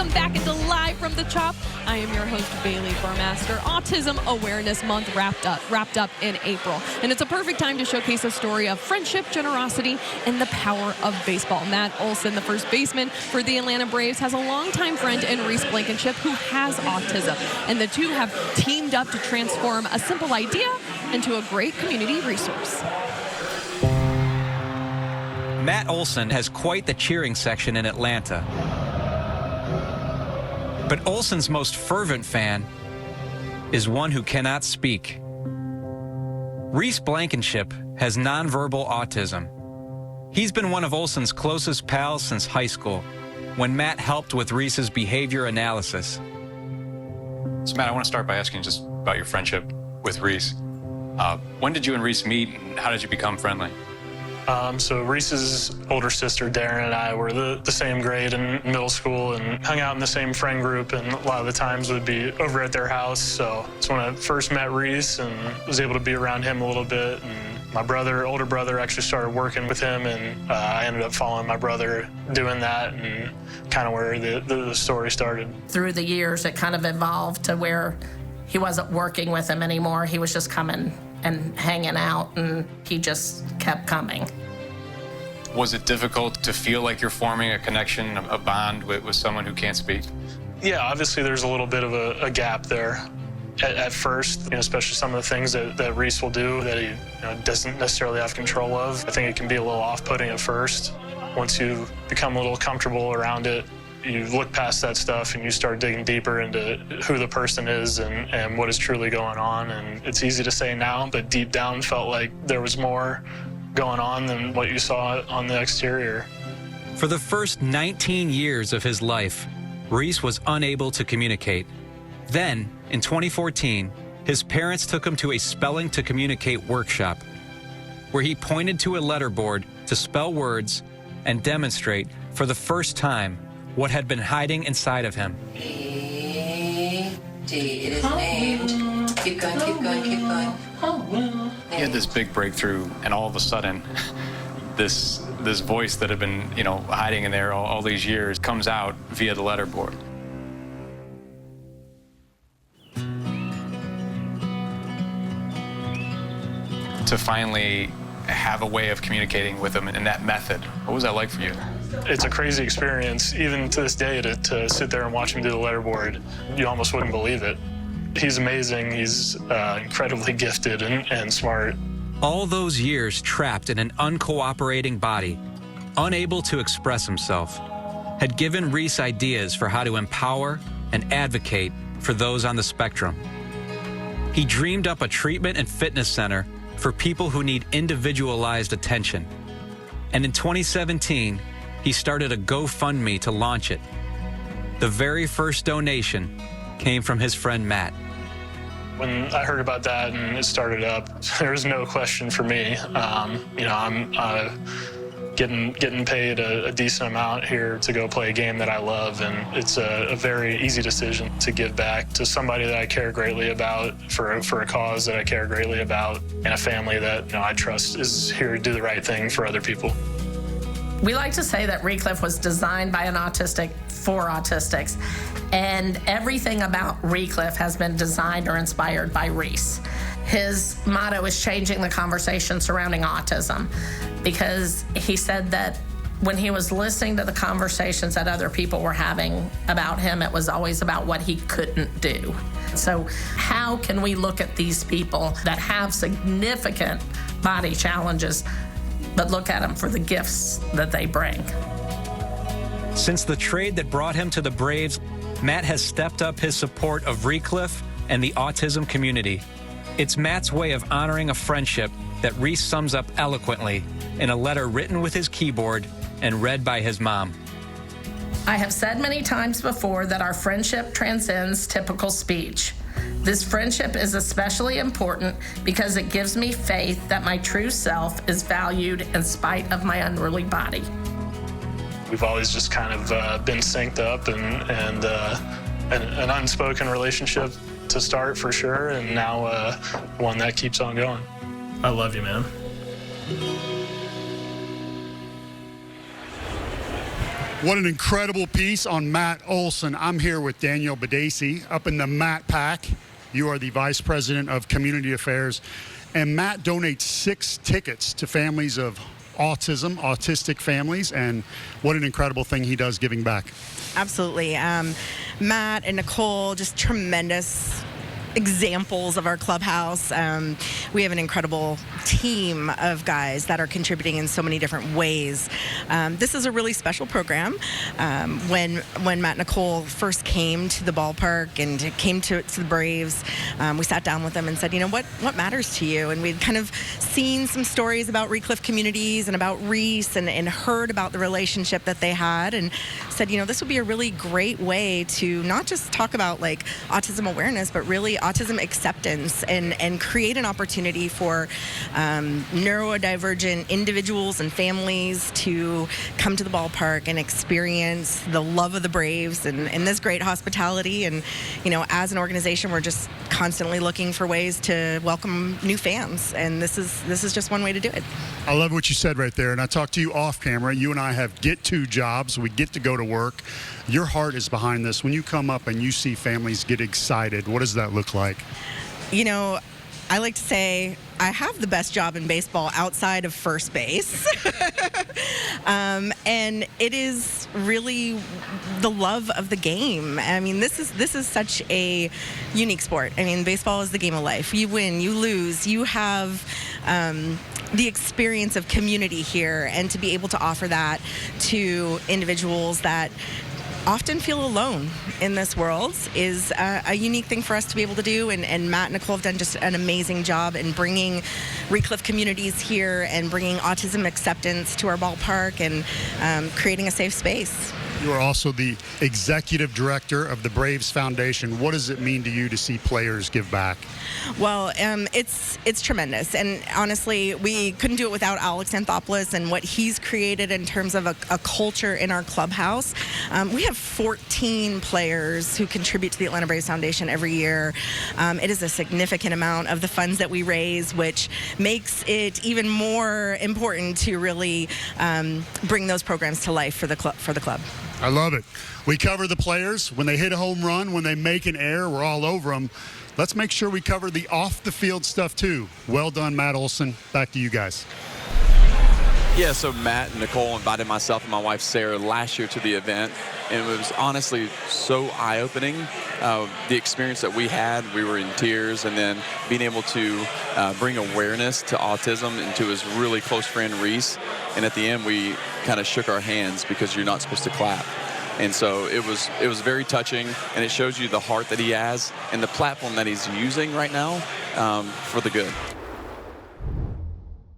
Welcome back into Live from the Chop. I am your host, Bailey Burmaster. Autism Awareness Month wrapped up in April. And it's a perfect time to showcase a story of friendship, generosity, and the power of baseball. Matt Olson, the first baseman for the Atlanta Braves, has a longtime friend in Reese Blankenship who has autism. And the two have teamed up to transform a simple idea into a great community resource. Matt Olson has quite the cheering section in Atlanta. But Olson's most fervent fan is one who cannot speak. Reese Blankenship has nonverbal autism. He's been one of Olson's closest pals since high school, when Matt helped with Reese's behavior analysis. So Matt, I want to start by asking just about your friendship with Reese. When did you and Reese meet, and how did you become friendly? So Reese's older sister, Darren, and I were the same grade in middle school and hung out in the same friend group, and a lot of the times would be over at their house. So it's when I first met Reese and was able to be around him a little bit. And my older brother, actually started working with him, and I ended up following my brother doing that, and kind of where the story started. Through the years, it kind of evolved to where he wasn't working with him anymore. He was just coming and hanging out, and he just kept coming. Was it difficult to feel like you're forming a connection, a bond with someone who can't speak? Yeah, obviously there's a little bit of a gap there at first, especially some of the things that Reese will do that he doesn't necessarily have control of. I think it can be a little off-putting at first. Once you become a little comfortable around it, you look past that stuff and you start digging deeper into who the person is and what is truly going on. And it's easy to say now, but deep down felt like there was more going on than what you saw on the exterior. For the first 19 years of his life, Reese was unable to communicate. Then, in 2014, his parents took him to a spelling to communicate workshop, where he pointed to a letterboard to spell words and demonstrate for the first time what had been hiding inside of him. E-D, it is named. Keep going, keep going, keep going. He had this big breakthrough, and all of a sudden, this voice that had been, hiding in there all these years comes out via the letterboard. To finally have a way of communicating with him in that method, what was that like for you? It's a crazy experience, even to this day, to sit there and watch him do the letterboard. You almost wouldn't believe it. He's amazing. He's incredibly gifted and smart. All those years trapped in an uncooperating body, unable to express himself, had given Reese ideas for how to empower and advocate for those on the spectrum. He dreamed up a treatment and fitness center for people who need individualized attention. And in 2017, he started a GoFundMe to launch it. The very first donation came from his friend Matt. When I heard about that and it started up, there was no question for me. I'm getting paid a decent amount here to go play a game that I love, and it's a very easy decision to give back to somebody that I care greatly about, for a cause that I care greatly about, and a family that I trust is here to do the right thing for other people. We like to say that Recliff was designed by an autistic for autistics, and everything about Recliff has been designed or inspired by Reese. His motto is changing the conversation surrounding autism, because he said that when he was listening to the conversations that other people were having about him, it was always about what he couldn't do. So how can we look at these people that have significant body challenges, but look at them for the gifts that they bring? Since the trade that brought him to the Braves, Matt has stepped up his support of Recliff and the autism community. It's Matt's way of honoring a friendship that Reese sums up eloquently in a letter written with his keyboard and read by his mom. I have said many times before that our friendship transcends typical speech. This friendship is especially important because it gives me faith that my true self is valued in spite of my unruly body. We've always just kind of been synced up and an unspoken relationship to start, for sure, and now one that keeps on going. I love you, man. What an incredible piece on Matt Olson. I'm here with Daniel Badesi up in the Matt Pack. You are the Vice President of Community Affairs. And Matt donates 6 tickets to families of autistic families. And what an incredible thing he does giving back. Absolutely. Matt and Nicole, just tremendous examples of our clubhouse. We have an incredible team of guys that are contributing in so many different ways. This is a really special program. When Matt and Nicole first came to the ballpark and came to the Braves, we sat down with them and said, you know, what matters to you? And we'd kind of seen some stories about Recliff communities and about Reese and heard about the relationship that they had and said, you know, this would be a really great way to not just talk about like autism awareness, but really autism acceptance and create an opportunity for neurodivergent individuals and families to come to the ballpark and experience the love of the Braves and this great hospitality. And, you know, as an organization, we're just constantly looking for ways to welcome new fans. And this is just one way to do it. I love what you said right there. And I talked to you off camera. You and I have get-to jobs. We get to go to work. Your heart is behind this. When you come up and you see families get excited, what does that look like? You know, I like to say I have the best job in baseball outside of first base. And it is really the love of the game. I mean, this is such a unique sport. I mean, baseball is the game of life. You win, you lose, you have the experience of community here, and to be able to offer that to individuals that often feel alone in this world is a unique thing for us to be able to do. And Matt and Nicole have done just an amazing job in bringing Recliff communities here and bringing autism acceptance to our ballpark and creating a safe space. You are also the executive director of the Braves Foundation. What does it mean to you to see players give back? Well, it's tremendous. And honestly, we couldn't do it without Alex Anthopoulos and what he's created in terms of a culture in our clubhouse. We have 14 players who contribute to the Atlanta Braves Foundation every year. It is a significant amount of the funds that we raise, which makes it even more important to really bring those programs to life for the club. I love it. We cover the players. When they hit a home run, when they make an error, we're all over them. Let's make sure we cover the off-the-field stuff, too. Well done, Matt Olson. Back to you guys. Yeah, so Matt and Nicole invited myself and my wife, Sarah, last year to the event, and it was honestly so eye-opening. The experience that we had, we were in tears, and then being able to bring awareness to autism and to his really close friend, Reese. And at the end, we kind of shook our hands because you're not supposed to clap. And so it was very touching, and it shows you the heart that he has and the platform that he's using right now for the good.